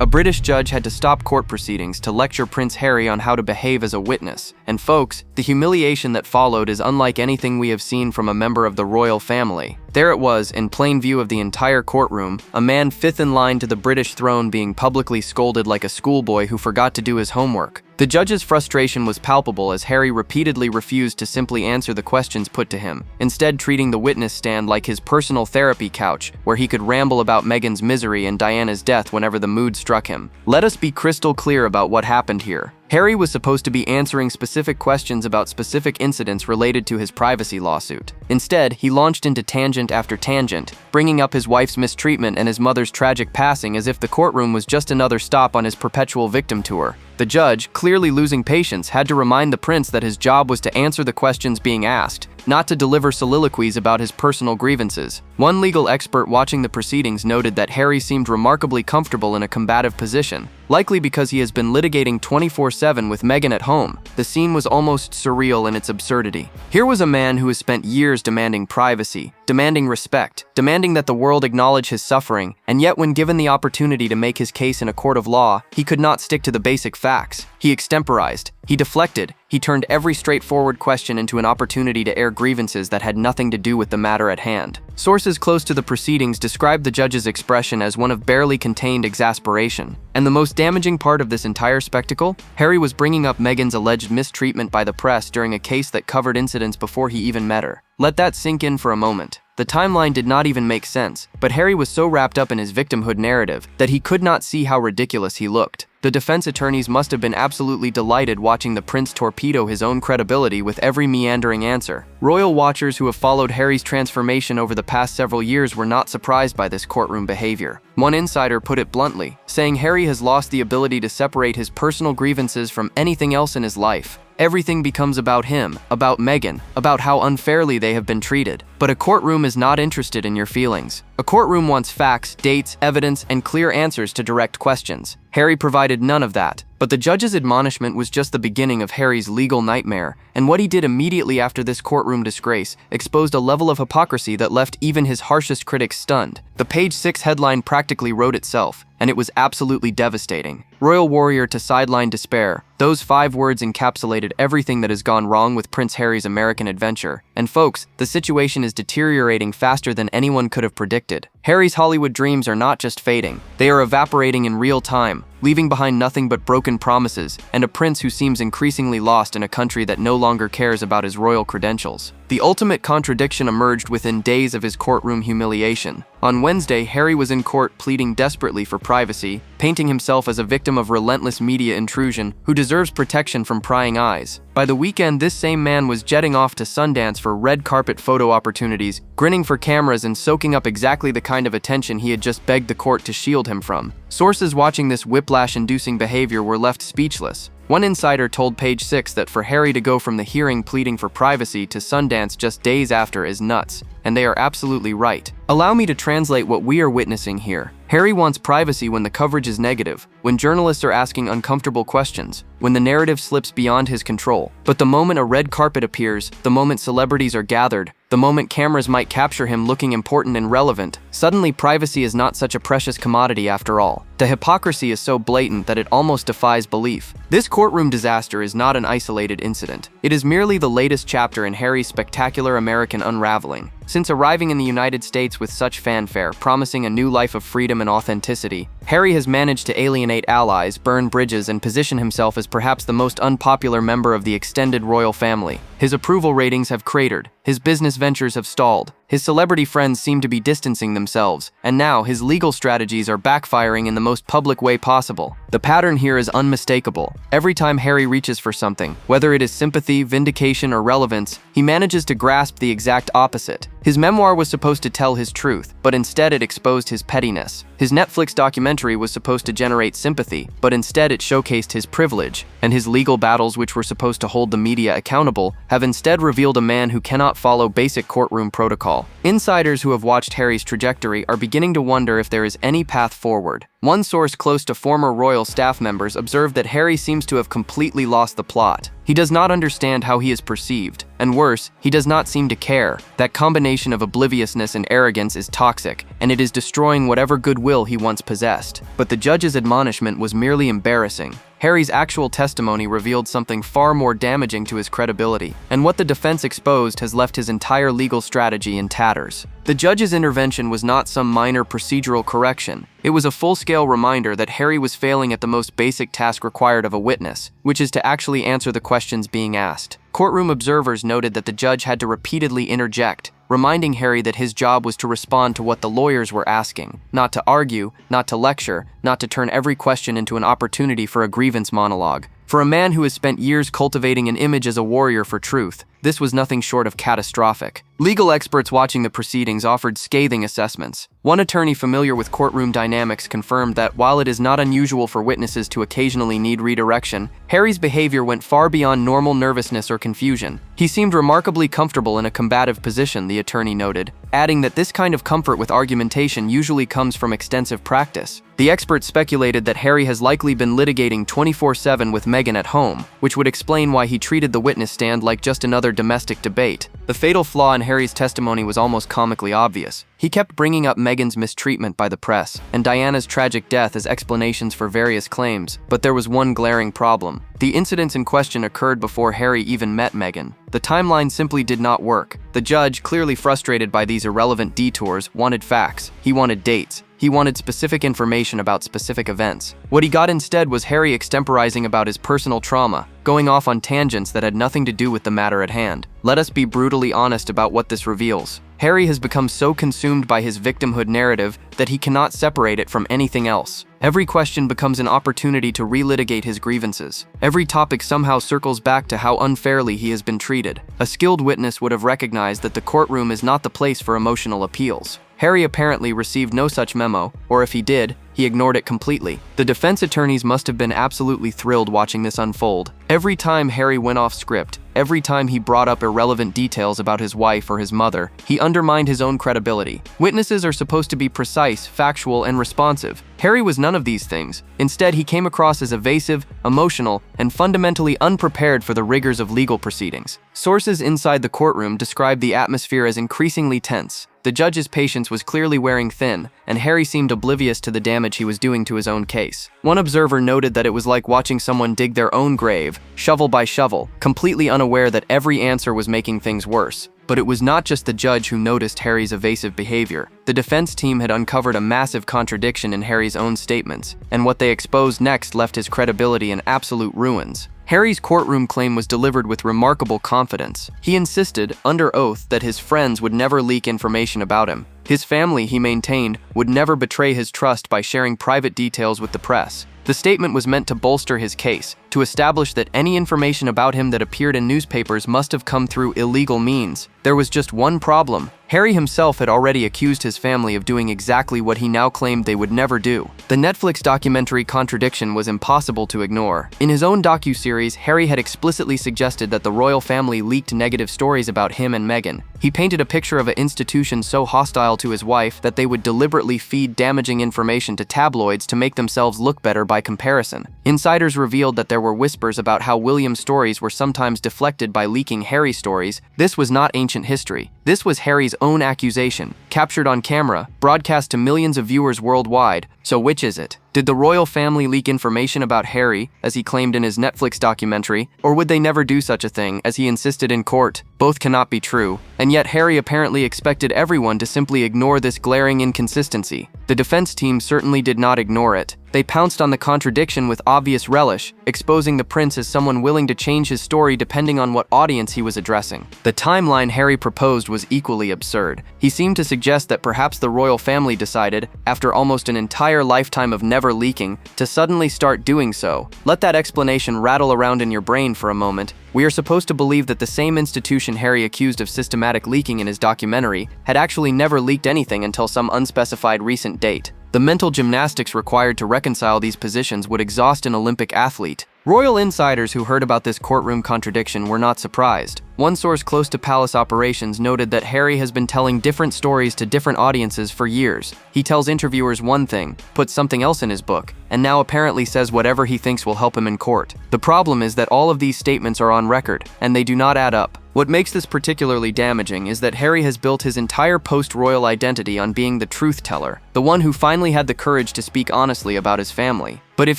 A British judge had to stop court proceedings to lecture Prince Harry on how to behave as a witness. And folks, the humiliation that followed is unlike anything we have seen from a member of the royal family. There it was, in plain view of the entire courtroom, a man fifth in line to the British throne being publicly scolded like a schoolboy who forgot to do his homework. The judge's frustration was palpable as Harry repeatedly refused to simply answer the questions put to him, instead treating the witness stand like his personal therapy couch, where he could ramble about Meghan's misery and Diana's death whenever the mood struck him. Let us be crystal clear about what happened here. Harry was supposed to be answering specific questions about specific incidents related to his privacy lawsuit. Instead, he launched into tangent after tangent, bringing up his wife's mistreatment and his mother's tragic passing as if the courtroom was just another stop on his perpetual victim tour. The judge, clearly losing patience, had to remind the prince that his job was to answer the questions being asked, not to deliver soliloquies about his personal grievances. One legal expert watching the proceedings noted that Harry seemed remarkably comfortable in a combative position, likely because he has been litigating 24/7 with Meghan at home. The scene was almost surreal in its absurdity. Here was a man who has spent years demanding privacy, demanding respect, demanding that the world acknowledge his suffering, and yet when given the opportunity to make his case in a court of law, he could not stick to the basic facts. He extemporized, he deflected, he turned every straightforward question into an opportunity to air grievances that had nothing to do with the matter at hand. Sources close to the proceedings described the judge's expression as one of barely contained exasperation. And the most damaging part of this entire spectacle? Harry was bringing up Meghan's alleged mistreatment by the press during a case that covered incidents before he even met her. Let that sink in for a moment. The timeline did not even make sense, but Harry was so wrapped up in his victimhood narrative that he could not see how ridiculous he looked. The defense attorneys must have been absolutely delighted watching the prince torpedo his own credibility with every meandering answer. Royal watchers who have followed Harry's transformation over the past several years were not surprised by this courtroom behavior. One insider put it bluntly, saying Harry has lost the ability to separate his personal grievances from anything else in his life. Everything becomes about him, about Meghan, about how unfairly they have been treated. But a courtroom is not interested in your feelings. A courtroom wants facts, dates, evidence, and clear answers to direct questions. Harry provided none of that. But the judge's admonishment was just the beginning of Harry's legal nightmare, and what he did immediately after this courtroom disgrace exposed a level of hypocrisy that left even his harshest critics stunned. The Page 6 headline practically wrote itself, and it was absolutely devastating. Royal warrior to sideline despair. Those 5 words encapsulated everything that has gone wrong with Prince Harry's American adventure. And folks, the situation is deteriorating faster than anyone could have predicted. Harry's Hollywood dreams are not just fading, they are evaporating in real time, leaving behind nothing but broken promises and a prince who seems increasingly lost in a country that no longer cares about his royal credentials. The ultimate contradiction emerged within days of his courtroom humiliation. On Wednesday, Harry was in court pleading desperately for privacy, painting himself as a victim of relentless media intrusion who deserves protection from prying eyes. By the weekend, this same man was jetting off to Sundance for red carpet photo opportunities, grinning for cameras and soaking up exactly the kind of attention he had just begged the court to shield him from. Sources watching this whiplash-inducing behavior were left speechless. One insider told Page 6 that for Harry to go from the hearing pleading for privacy to Sundance just days after is nuts, and they are absolutely right. Allow me to translate what we are witnessing here. Harry wants privacy when the coverage is negative, when journalists are asking uncomfortable questions, when the narrative slips beyond his control. But the moment a red carpet appears, the moment celebrities are gathered, the moment cameras might capture him looking important and relevant, suddenly privacy is not such a precious commodity after all. The hypocrisy is so blatant that it almost defies belief. This courtroom disaster is not an isolated incident. It is merely the latest chapter in Harry's spectacular American unraveling. Since arriving in the United States with such fanfare, promising a new life of freedom and authenticity, Harry has managed to alienate allies, burn bridges, and position himself as perhaps the most unpopular member of the extended royal family. His approval ratings have cratered, his business ventures have stalled, his celebrity friends seem to be distancing themselves, and now his legal strategies are backfiring in the most public way possible. The pattern here is unmistakable. Every time Harry reaches for something, whether it is sympathy, vindication, or relevance, he manages to grasp the exact opposite. His memoir was supposed to tell his truth, but instead it exposed his pettiness. His Netflix documentary was supposed to generate sympathy, but instead it showcased his privilege. And his legal battles, which were supposed to hold the media accountable, have instead revealed a man who cannot follow basic courtroom protocol. Insiders who have watched Harry's trajectory are beginning to wonder if there is any path forward. One source close to former royal staff members observed that Harry seems to have completely lost the plot. He does not understand how he is perceived, and worse, he does not seem to care. That combination of obliviousness and arrogance is toxic, and it is destroying whatever goodwill he once possessed. But the judge's admonishment was merely embarrassing. Harry's actual testimony revealed something far more damaging to his credibility, and what the defense exposed has left his entire legal strategy in tatters. The judge's intervention was not some minor procedural correction. It was a full-scale reminder that Harry was failing at the most basic task required of a witness, which is to actually answer the questions being asked. Courtroom observers noted that the judge had to repeatedly interject, reminding Harry that his job was to respond to what the lawyers were asking, not to argue, not to lecture, not to turn every question into an opportunity for a grievance monologue. For a man who has spent years cultivating an image as a warrior for truth, this was nothing short of catastrophic. Legal experts watching the proceedings offered scathing assessments. One attorney familiar with courtroom dynamics confirmed that while it is not unusual for witnesses to occasionally need redirection, Harry's behavior went far beyond normal nervousness or confusion. He seemed remarkably comfortable in a combative position, the attorney noted, adding that this kind of comfort with argumentation usually comes from extensive practice. The experts speculated that Harry has likely been litigating 24/7 with Meghan at home, which would explain why he treated the witness stand like just another domestic debate. The fatal flaw in Harry's testimony was almost comically obvious. He kept bringing up Meghan's mistreatment by the press and Diana's tragic death as explanations for various claims, but there was one glaring problem. The incidents in question occurred before Harry even met Meghan. The timeline simply did not work. The judge, clearly frustrated by these irrelevant detours, wanted facts. He wanted dates. He wanted specific information about specific events. What he got instead was Harry extemporizing about his personal trauma, going off on tangents that had nothing to do with the matter at hand. Let us be brutally honest about what this reveals. Harry has become so consumed by his victimhood narrative that he cannot separate it from anything else. Every question becomes an opportunity to relitigate his grievances. Every topic somehow circles back to how unfairly he has been treated. A skilled witness would have recognized that the courtroom is not the place for emotional appeals. Harry apparently received no such memo, or if he did, he ignored it completely. The defense attorneys must have been absolutely thrilled watching this unfold. Every time Harry went off script, every time he brought up irrelevant details about his wife or his mother, he undermined his own credibility. Witnesses are supposed to be precise, factual, and responsive. Harry was none of these things. Instead, he came across as evasive, emotional, and fundamentally unprepared for the rigors of legal proceedings. Sources inside the courtroom described the atmosphere as increasingly tense. The judge's patience was clearly wearing thin, and Harry seemed oblivious to the damage he was doing to his own case. One observer noted that it was like watching someone dig their own grave, shovel by shovel, completely unaware that every answer was making things worse. But it was not just the judge who noticed Harry's evasive behavior. The defense team had uncovered a massive contradiction in Harry's own statements, and what they exposed next left his credibility in absolute ruins. Harry's courtroom claim was delivered with remarkable confidence. He insisted, under oath, that his friends would never leak information about him. His family, he maintained, would never betray his trust by sharing private details with the press. The statement was meant to bolster his case, to establish that any information about him that appeared in newspapers must have come through illegal means. There was just one problem. Harry himself had already accused his family of doing exactly what he now claimed they would never do. The Netflix documentary Contradiction was impossible to ignore. In his own docuseries, Harry had explicitly suggested that the royal family leaked negative stories about him and Meghan. He painted a picture of an institution so hostile to his wife that they would deliberately feed damaging information to tabloids to make themselves look better by comparison. Insiders revealed that there were whispers about how William's stories were sometimes deflected by leaking Harry's stories. This was not ancient history. This was Harry's own accusation, captured on camera, broadcast to millions of viewers worldwide. So which is it? Did the royal family leak information about Harry, as he claimed in his Netflix documentary, or would they never do such a thing, as he insisted in court? Both cannot be true, and yet Harry apparently expected everyone to simply ignore this glaring inconsistency. The defense team certainly did not ignore it. They pounced on the contradiction with obvious relish, exposing the prince as someone willing to change his story depending on what audience he was addressing. The timeline Harry proposed was equally absurd. He seemed to suggest that perhaps the royal family decided, after almost an entire lifetime of never leaking, to suddenly start doing so. Let that explanation rattle around in your brain for a moment. We are supposed to believe that the same institution Harry accused of systematic leaking in his documentary had actually never leaked anything until some unspecified recent date. The mental gymnastics required to reconcile these positions would exhaust an Olympic athlete. Royal insiders who heard about this courtroom contradiction were not surprised. One source close to palace operations noted that Harry has been telling different stories to different audiences for years. He tells interviewers one thing, puts something else in his book, and now apparently says whatever he thinks will help him in court. The problem is that all of these statements are on record, and they do not add up. What makes this particularly damaging is that Harry has built his entire post-royal identity on being the truth teller, the one who finally had the courage to speak honestly about his family. But if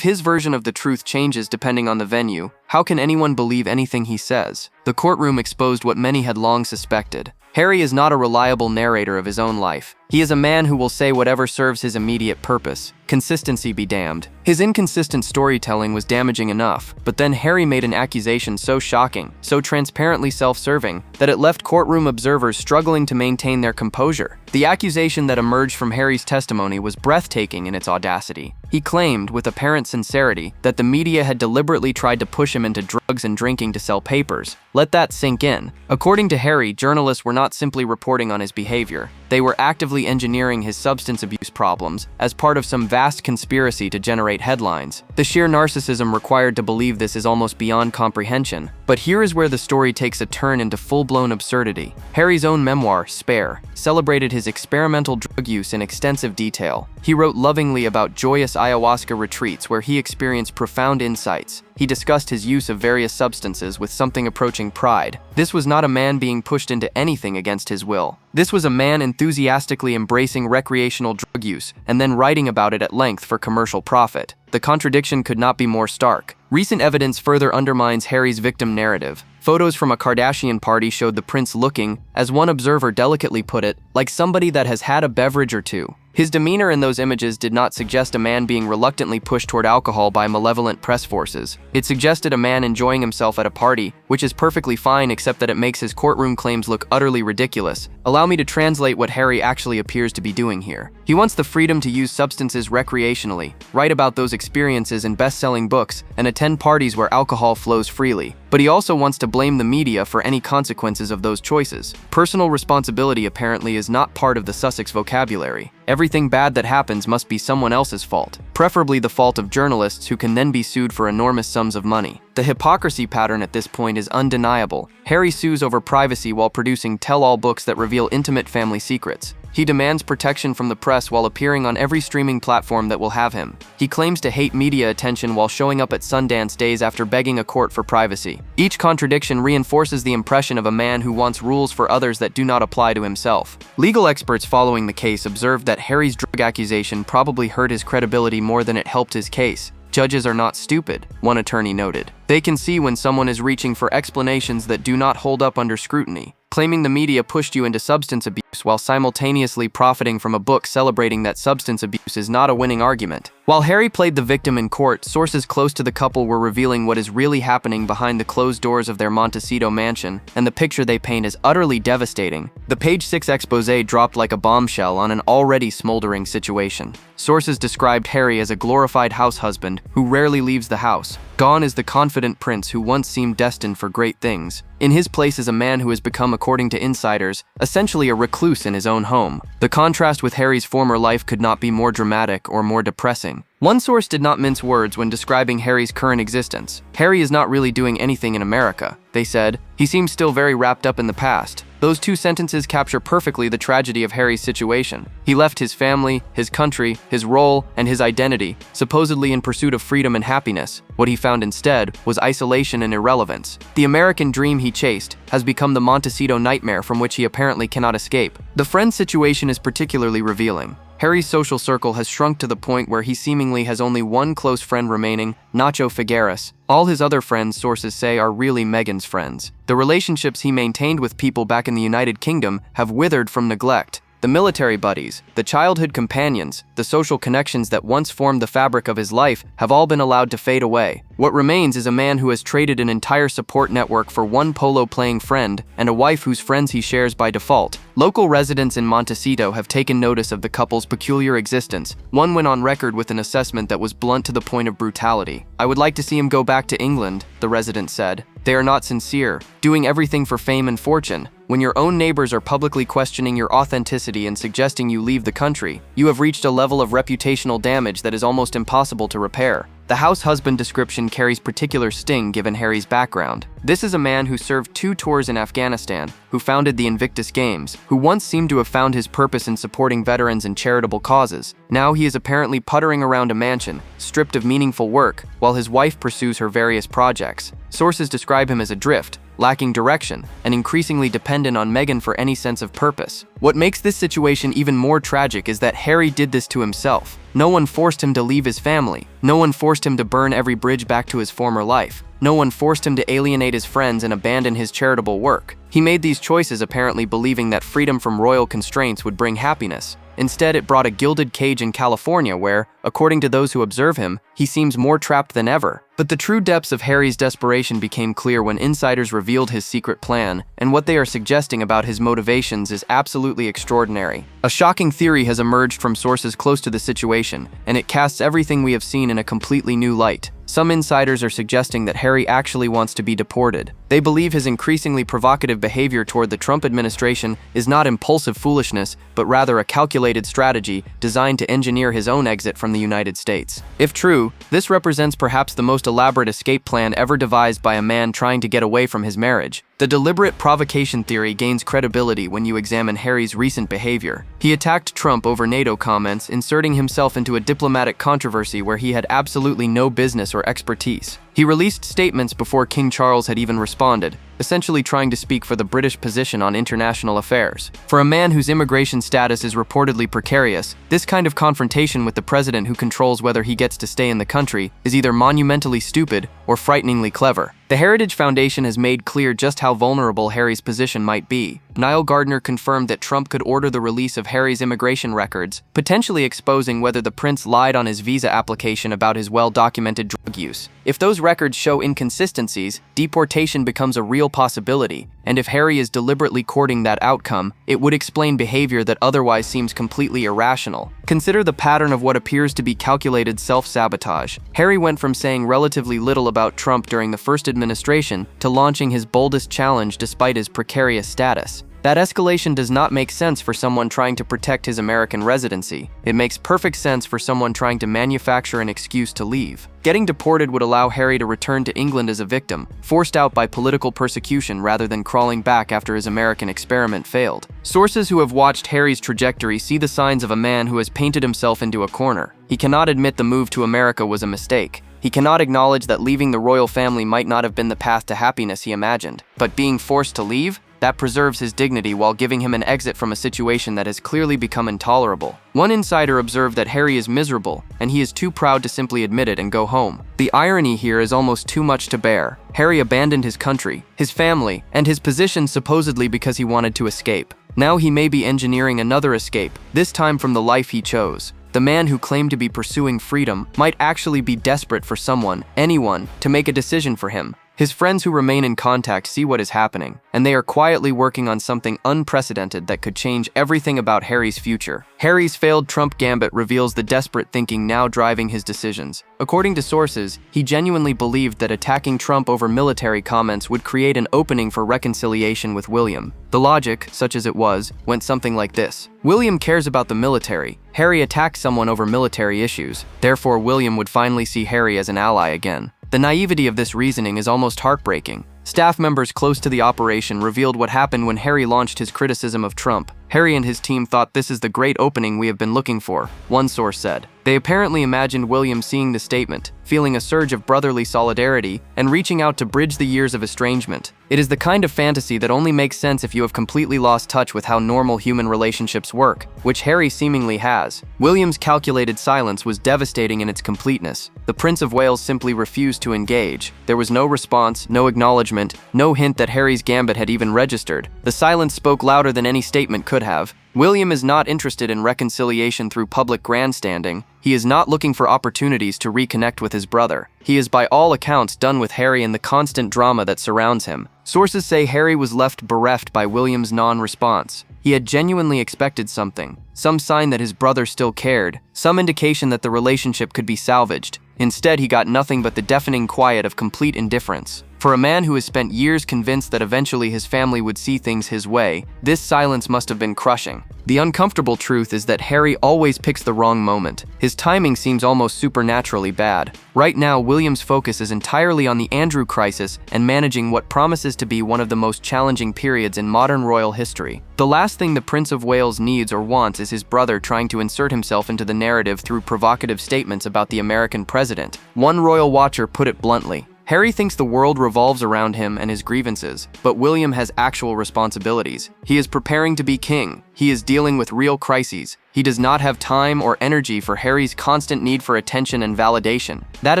his version of the truth changes depending on the venue, how can anyone believe anything he says? The courtroom exposed what many had long suspected. Harry is not a reliable narrator of his own life. He is a man who will say whatever serves his immediate purpose. Consistency be damned. His inconsistent storytelling was damaging enough, but then Harry made an accusation so shocking, so transparently self-serving, that it left courtroom observers struggling to maintain their composure. The accusation that emerged from Harry's testimony was breathtaking in its audacity. He claimed, with apparent sincerity, that the media had deliberately tried to push him into drugs and drinking to sell papers. Let that sink in. According to Harry, journalists were not simply reporting on his behavior. They were actively engineering his substance abuse problems as part of some vast conspiracy to generate headlines. The sheer narcissism required to believe this is almost beyond comprehension. But here is where the story takes a turn into full-blown absurdity. Harry's own memoir, Spare, celebrated his experimental drug use in extensive detail. He wrote lovingly about joyous ayahuasca retreats where he experienced profound insights. He discussed his use of various substances with something approaching pride. This was not a man being pushed into anything against his will. This was a man enthusiastically embracing recreational drug use and then writing about it at length for commercial profit. The contradiction could not be more stark. Recent evidence further undermines Harry's victim narrative. Photos from a Kardashian party showed the prince looking, as one observer delicately put it, like somebody that has had a beverage or two. His demeanor in those images did not suggest a man being reluctantly pushed toward alcohol by malevolent press forces. It suggested a man enjoying himself at a party, which is perfectly fine except that it makes his courtroom claims look utterly ridiculous. Allow me to translate what Harry actually appears to be doing here. He wants the freedom to use substances recreationally, write about those experiences in best-selling books, and attend parties where alcohol flows freely. But he also wants to blame the media for any consequences of those choices. Personal responsibility apparently is not part of the Sussex vocabulary. Everything bad that happens must be someone else's fault, preferably the fault of journalists who can then be sued for enormous sums of money. The hypocrisy pattern at this point is undeniable. Harry sues over privacy while producing tell-all books that reveal intimate family secrets. He demands protection from the press while appearing on every streaming platform that will have him. He claims to hate media attention while showing up at Sundance days after begging a court for privacy. Each contradiction reinforces the impression of a man who wants rules for others that do not apply to himself. Legal experts following the case observed that Harry's drug accusation probably hurt his credibility more than it helped his case. Judges are not stupid, one attorney noted. They can see when someone is reaching for explanations that do not hold up under scrutiny. Claiming the media pushed you into substance abuse while simultaneously profiting from a book celebrating that substance abuse is not a winning argument. While Harry played the victim in court, sources close to the couple were revealing what is really happening behind the closed doors of their Montecito mansion, and the picture they paint is utterly devastating. The Page 6 exposé dropped like a bombshell on an already smoldering situation. Sources described Harry as a glorified house husband who rarely leaves the house. Gone is the confident prince who once seemed destined for great things. In his place is a man who has become, according to insiders, essentially a recluse in his own home. The contrast with Harry's former life could not be more dramatic or more depressing. One source did not mince words when describing Harry's current existence. Harry is not really doing anything in America, they said. He seems still very wrapped up in the past. Those two sentences capture perfectly the tragedy of Harry's situation. He left his family, his country, his role, and his identity, supposedly in pursuit of freedom and happiness. What he found instead was isolation and irrelevance. The American dream he chased has become the Montecito nightmare from which he apparently cannot escape. The friend situation is particularly revealing. Harry's social circle has shrunk to the point where he seemingly has only one close friend remaining, Nacho Figueres. All his other friends, sources say, are really Meghan's friends. The relationships he maintained with people back in the United Kingdom have withered from neglect. The military buddies, the childhood companions, the social connections that once formed the fabric of his life have all been allowed to fade away. What remains is a man who has traded an entire support network for one polo-playing friend and a wife whose friends he shares by default. Local residents in Montecito have taken notice of the couple's peculiar existence. One went on record with an assessment that was blunt to the point of brutality. "I would like to see him go back to England," the resident said. "They are not sincere, doing everything for fame and fortune. When your own neighbors are publicly questioning your authenticity and suggesting you leave the country, you have reached a level of reputational damage that is almost impossible to repair. The house husband description carries particular sting given Harry's background. This is a man who served 2 tours in Afghanistan, who founded the Invictus Games, who once seemed to have found his purpose in supporting veterans and charitable causes. Now he is apparently puttering around a mansion, stripped of meaningful work, while his wife pursues her various projects. Sources describe him as adrift, lacking direction, and increasingly dependent on Meghan for any sense of purpose. What makes this situation even more tragic is that Harry did this to himself. No one forced him to leave his family. No one forced him to burn every bridge back to his former life. No one forced him to alienate his friends and abandon his charitable work. He made these choices apparently believing that freedom from royal constraints would bring happiness. Instead, it brought a gilded cage in California where, according to those who observe him, he seems more trapped than ever. But the true depths of Harry's desperation became clear when insiders revealed his secret plan, and what they are suggesting about his motivations is absolutely extraordinary. A shocking theory has emerged from sources close to the situation, and it casts everything we have seen in a completely new light. Some insiders are suggesting that Harry actually wants to be deported. They believe his increasingly provocative behavior toward the Trump administration is not impulsive foolishness, but rather a calculated strategy designed to engineer his own exit from the United States. If true, this represents perhaps the most elaborate escape plan ever devised by a man trying to get away from his marriage. The deliberate provocation theory gains credibility when you examine Harry's recent behavior. He attacked Trump over NATO comments, inserting himself into a diplomatic controversy where he had absolutely no business or expertise. He released statements before King Charles had even responded, essentially trying to speak for the British position on international affairs. For a man whose immigration status is reportedly precarious, this kind of confrontation with the president who controls whether he gets to stay in the country is either monumentally stupid or frighteningly clever. The Heritage Foundation has made clear just how vulnerable Harry's position might be. Niall Gardner confirmed that Trump could order the release of Harry's immigration records, potentially exposing whether the prince lied on his visa application about his well-documented drug use. If those records show inconsistencies, deportation becomes a real possibility, and if Harry is deliberately courting that outcome, it would explain behavior that otherwise seems completely irrational. Consider the pattern of what appears to be calculated self-sabotage. Harry went from saying relatively little about Trump during the first administration to launching his boldest challenge despite his precarious status. That escalation does not make sense for someone trying to protect his American residency. It makes perfect sense for someone trying to manufacture an excuse to leave. Getting deported would allow Harry to return to England as a victim, forced out by political persecution rather than crawling back after his American experiment failed. Sources who have watched Harry's trajectory see the signs of a man who has painted himself into a corner. He cannot admit the move to America was a mistake. He cannot acknowledge that leaving the royal family might not have been the path to happiness he imagined. But being forced to leave? That preserves his dignity while giving him an exit from a situation that has clearly become intolerable. One insider observed that Harry is miserable, and he is too proud to simply admit it and go home. The irony here is almost too much to bear. Harry abandoned his country, his family, and his position supposedly because he wanted to escape. Now he may be engineering another escape, this time from the life he chose. The man who claimed to be pursuing freedom might actually be desperate for someone, anyone, to make a decision for him. His friends who remain in contact see what is happening, and they are quietly working on something unprecedented that could change everything about Harry's future. Harry's failed Trump gambit reveals the desperate thinking now driving his decisions. According to sources, he genuinely believed that attacking Trump over military comments would create an opening for reconciliation with William. The logic, such as it was, went something like this. William cares about the military. Harry attacks someone over military issues. Therefore, William would finally see Harry as an ally again. The naivety of this reasoning is almost heartbreaking. Staff members close to the operation revealed what happened when Harry launched his criticism of Trump. Harry and his team thought this is the great opening we have been looking for, one source said. They apparently imagined William seeing the statement, feeling a surge of brotherly solidarity, and reaching out to bridge the years of estrangement. It is the kind of fantasy that only makes sense if you have completely lost touch with how normal human relationships work, which Harry seemingly has. William's calculated silence was devastating in its completeness. The Prince of Wales simply refused to engage. There was no response, no acknowledgement, no hint that Harry's gambit had even registered. The silence spoke louder than any statement could have. William is not interested in reconciliation through public grandstanding. He is not looking for opportunities to reconnect with his brother. He is by all accounts done with Harry and the constant drama that surrounds him. Sources say Harry was left bereft by William's non-response. He had genuinely expected something, some sign that his brother still cared, some indication that the relationship could be salvaged. Instead, he got nothing but the deafening quiet of complete indifference. For a man who has spent years convinced that eventually his family would see things his way, this silence must have been crushing. The uncomfortable truth is that Harry always picks the wrong moment. His timing seems almost supernaturally bad. Right now, William's focus is entirely on the Andrew crisis and managing what promises to be one of the most challenging periods in modern royal history. The last thing the Prince of Wales needs or wants is his brother trying to insert himself into the narrative through provocative statements about the American president. One royal watcher put it bluntly: Harry thinks the world revolves around him and his grievances, but William has actual responsibilities. He is preparing to be king. He is dealing with real crises. He does not have time or energy for Harry's constant need for attention and validation. That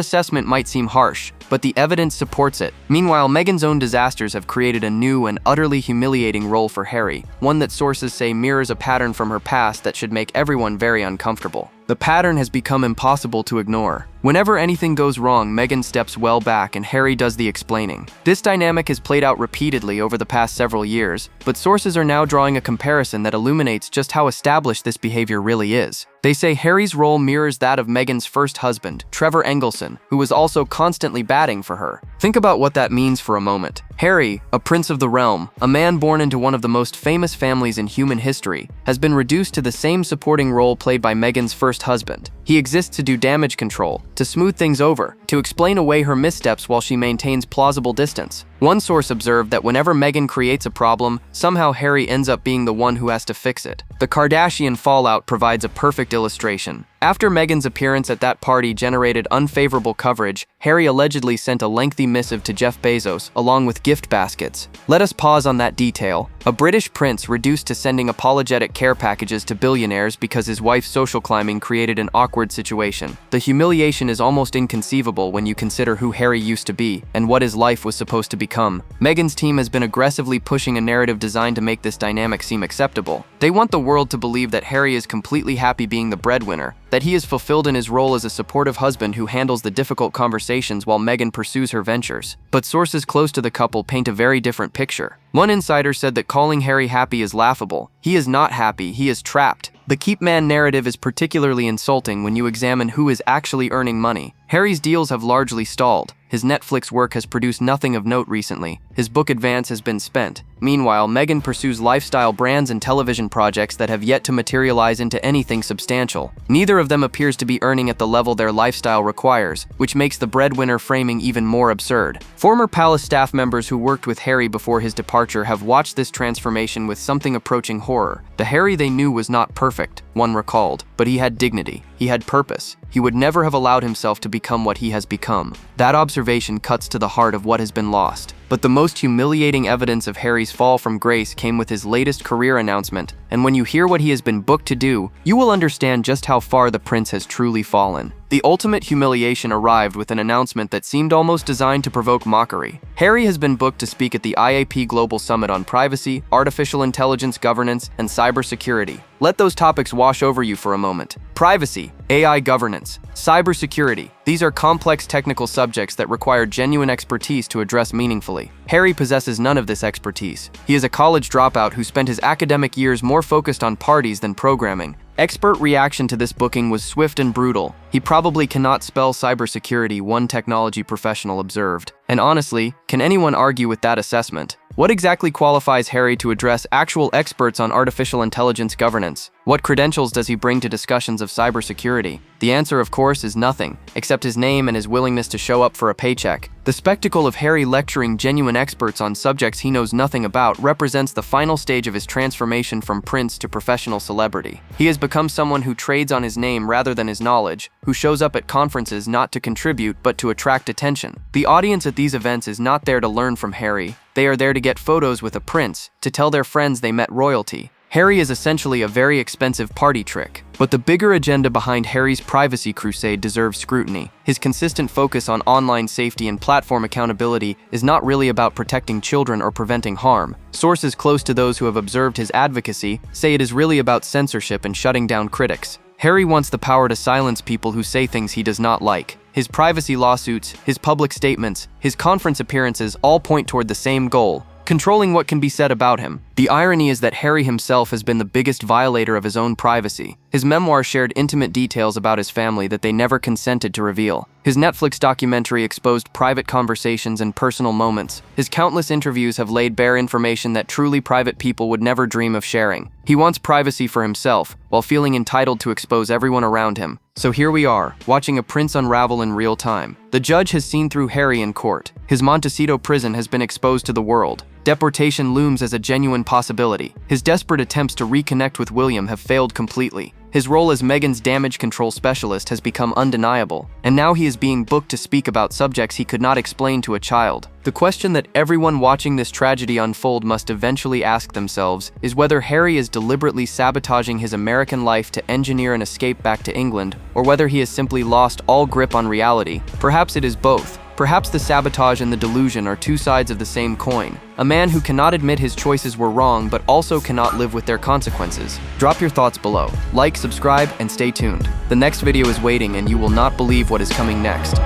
assessment might seem harsh, but the evidence supports it. Meanwhile, Meghan's own disasters have created a new and utterly humiliating role for Harry, one that sources say mirrors a pattern from her past that should make everyone very uncomfortable. The pattern has become impossible to ignore. Whenever anything goes wrong, Meghan steps well back and Harry does the explaining. This dynamic has played out repeatedly over the past several years, but sources are now drawing a comparison that illuminates just how established this behavior really is. They say Harry's role mirrors that of Meghan's first husband, Trevor Engelson, who was also constantly batting for her. Think about what that means for a moment. Harry, a prince of the realm, a man born into one of the most famous families in human history, has been reduced to the same supporting role played by Meghan's first husband. He exists to do damage control, to smooth things over, to explain away her missteps while she maintains plausible distance. One source observed that whenever Meghan creates a problem, somehow Harry ends up being the one who has to fix it. The Kardashian fallout provides a perfect illustration. After Meghan's appearance at that party generated unfavorable coverage, Harry allegedly sent a lengthy missive to Jeff Bezos, along with gift baskets. Let us pause on that detail. A British prince reduced to sending apologetic care packages to billionaires because his wife's social climbing created an awkward situation. The humiliation is almost inconceivable when you consider who Harry used to be and what his life was supposed to become. Meghan's team has been aggressively pushing a narrative designed to make this dynamic seem acceptable. They want the world to believe that Harry is completely happy being the breadwinner, that he is fulfilled in his role as a supportive husband who handles the difficult conversations while Meghan pursues her ventures. But sources close to the couple paint a very different picture. One insider said that calling Harry happy is laughable. He is not happy, he is trapped. The keep man narrative is particularly insulting when you examine who is actually earning money. Harry's deals have largely stalled. His Netflix work has produced nothing of note recently. His book advance has been spent. Meanwhile, Meghan pursues lifestyle brands and television projects that have yet to materialize into anything substantial. Neither of them appears to be earning at the level their lifestyle requires, which makes the breadwinner framing even more absurd. Former palace staff members who worked with Harry before his departure have watched this transformation with something approaching horror. The Harry they knew was not perfect, one recalled, but he had dignity. He had purpose. He would never have allowed himself to become what he has become. That observation cuts to the heart of what has been lost. But the most humiliating evidence of Harry's fall from grace came with his latest career announcement, and when you hear what he has been booked to do, you will understand just how far the prince has truly fallen. The ultimate humiliation arrived with an announcement that seemed almost designed to provoke mockery. Harry has been booked to speak at the IAP Global Summit on privacy, artificial intelligence governance, and cybersecurity. Let those topics wash over you for a moment. Privacy, AI governance, cybersecurity. These are complex technical subjects that require genuine expertise to address meaningfully. Harry possesses none of this expertise. He is a college dropout who spent his academic years more focused on parties than programming. Expert reaction to this booking was swift and brutal. He probably cannot spell cybersecurity, one technology professional observed. And honestly, can anyone argue with that assessment? What exactly qualifies Harry to address actual experts on artificial intelligence governance? What credentials does he bring to discussions of cybersecurity? The answer, of course, is nothing, except his name and his willingness to show up for a paycheck. The spectacle of Harry lecturing genuine experts on subjects he knows nothing about represents the final stage of his transformation from prince to professional celebrity. He has become someone who trades on his name rather than his knowledge, who shows up at conferences not to contribute but to attract attention. The audience at these events is not there to learn from Harry. They are there to get photos with a prince, to tell their friends they met royalty. Harry is essentially a very expensive party trick. But the bigger agenda behind Harry's privacy crusade deserves scrutiny. His consistent focus on online safety and platform accountability is not really about protecting children or preventing harm. Sources close to those who have observed his advocacy say it is really about censorship and shutting down critics. Harry wants the power to silence people who say things he does not like. His privacy lawsuits, his public statements, his conference appearances all point toward the same goal: controlling what can be said about him. The irony is that Harry himself has been the biggest violator of his own privacy. His memoir shared intimate details about his family that they never consented to reveal. His Netflix documentary exposed private conversations and personal moments. His countless interviews have laid bare information that truly private people would never dream of sharing. He wants privacy for himself, while feeling entitled to expose everyone around him. So here we are, watching a prince unravel in real time. The judge has seen through Harry in court. His Montecito prison has been exposed to the world. Deportation looms as a genuine possibility. His desperate attempts to reconnect with William have failed completely. His role as Meghan's damage control specialist has become undeniable, and now he is being booked to speak about subjects he could not explain to a child. The question that everyone watching this tragedy unfold must eventually ask themselves is whether Harry is deliberately sabotaging his American life to engineer an escape back to England, or whether he has simply lost all grip on reality. Perhaps it is both. Perhaps the sabotage and the delusion are two sides of the same coin. A man who cannot admit his choices were wrong but also cannot live with their consequences. Drop your thoughts below. Like, subscribe, and stay tuned. The next video is waiting and you will not believe what is coming next.